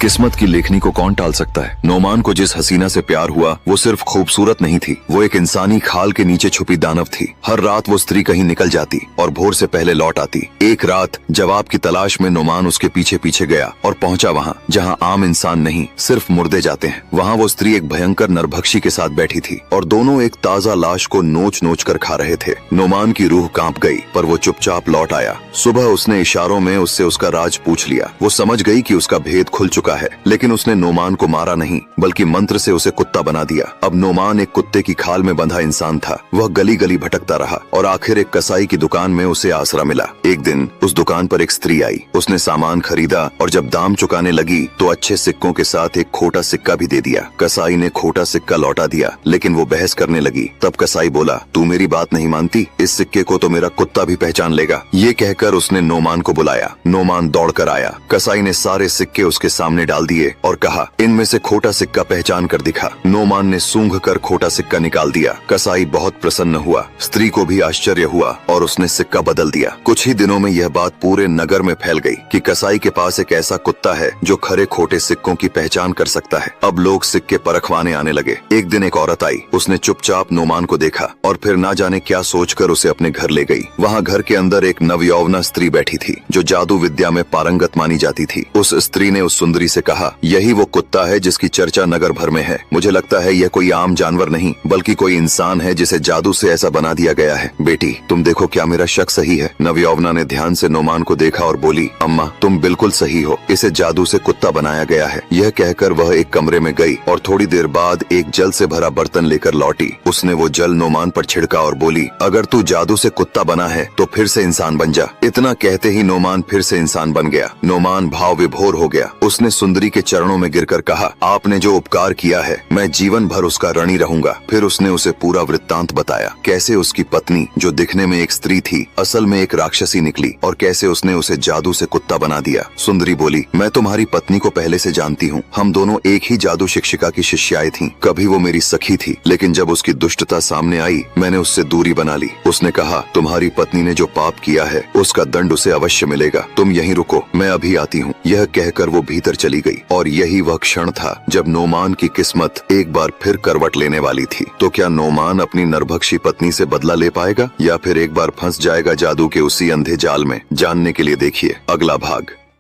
किस्मत की लेखनी को कौन टाल सकता है। नोमान को जिस हसीना से प्यार हुआ वो सिर्फ खूबसूरत नहीं थी, वो एक इंसानी खाल के नीचे छुपी दानव थी। हर रात वो स्त्री कहीं निकल जाती और भोर से पहले लौट आती। एक रात जवाब की तलाश में नोमान उसके पीछे पीछे गया और पहुंचा वहां जहां आम इंसान नहीं सिर्फ मुर्दे जाते हैं। वहां वो स्त्री एक भयंकर नरभक्षी के साथ बैठी थी और दोनों एक ताजा लाश को नोच नोच कर खा रहे थे। नोमान की रूह कांप गई पर वो चुपचाप लौट आया। सुबह उसने इशारों में उससे उसका राज पूछ लिया। वो समझ गई कि उसका भेद खुल चुका है, लेकिन उसने नोमान को मारा नहीं बल्कि मंत्र से उसे कुत्ता बना दिया। अब नोमान एक कुत्ते की खाल में बंधा इंसान था। वह गली गली भटकता रहा और आखिर एक कसाई की दुकान में उसे आसरा मिला। एक दिन उस दुकान पर एक स्त्री आई। उसने सामान खरीदा और जब दाम चुकाने लगी तो अच्छे सिक्कों के साथ एक खोटा सिक्का भी दे दिया। कसाई ने खोटा सिक्का लौटा दिया, लेकिन वो बहस करने लगी। तब कसाई बोला, तू मेरी बात नहीं मानती, इस सिक्के को तो मेरा कुत्ता भी पहचान लेगा। ये कहकर उसने नोमान को बुलाया। नोमान दौड़ कर आया। कसाई ने सारे सिक्के उसके सामने डाल दिए और कहा, इनमें से खोटा सिक्का पहचान कर दिखा। नोमान ने सूंघ कर खोटा सिक्का निकाल दिया। कसाई बहुत प्रसन्न हुआ। स्त्री को भी आश्चर्य हुआ और उसने सिक्का बदल दिया। कुछ ही दिनों में यह बात पूरे नगर में फैल गई कि कसाई के पास एक ऐसा कुत्ता है जो खरे खोटे सिक्कों की पहचान कर सकता है। अब लोग सिक्के परखवाने आने लगे। एक दिन एक औरत आई। उसने चुपचाप नोमान को देखा और फिर ना जाने क्या सोचकर उसे अपने घर ले गई। वहाँ घर के अंदर एक नवयौवना स्त्री बैठी थी जो जादू विद्या में पारंगत मानी जाती थी। उस स्त्री ने उस सुंदरी से कहा, यही वो कुत्ता है जिसकी चर्चा नगर भर में है। मुझे लगता है यह कोई आम जानवर नहीं बल्कि कोई इंसान है जिसे जादू से ऐसा बना दिया गया है। बेटी, तुम देखो क्या मेरा शक सही है। नवयौवना ने ध्यान से नोमान को देखा और बोली, अम्मा तुम बिल्कुल सही हो, इसे जादू से कुत्ता बनाया गया है। यह कहकर वह एक कमरे में गई और थोड़ी देर बाद एक जल से भरा बर्तन लेकर लौटी। उसने वो जल नोमान पर छिड़का और बोली, अगर तू जादू से कुत्ता बना है तो फिर से इंसान बन जा। इतना कहते ही नोमान फिर से इंसान बन गया। नोमान भाव विभोर हो गया। उसने सुंदरी के चरणों में गिरकर कहा, आपने जो उपकार किया है मैं जीवन भर उसका ऋणी रहूंगा। फिर उसने उसे पूरा वृत्तांत बताया, कैसे उसकी पत्नी जो दिखने में एक स्त्री थी असल में एक राक्षसी निकली और कैसे उसने उसे जादू से कुत्ता बना दिया। सुंदरी बोली, मैं तुम्हारी पत्नी को पहले से जानती हूँ। हम दोनों एक ही जादू शिक्षिका की शिष्याएं थीं। कभी वो मेरी सखी थी, लेकिन जब उसकी दुष्टता सामने आई मैंने उससे दूरी बना ली। उसने कहा, तुम्हारी पत्नी ने जो पाप किया है उसका दंड उसे अवश्य मिलेगा। तुम यहीं रुको, मैं अभी आती हूँ। यह कहकर वो भीतर चली गई और यही वह क्षण था जब नोमान की किस्मत एक बार फिर करवट लेने वाली थी। तो क्या नोमान अपनी नरभक्षी पत्नी से बदला ले पाएगा या फिर एक बार फंस जाएगा जादू के उसी अंधे जाल में? जानने के लिए देखिए अगला भाग।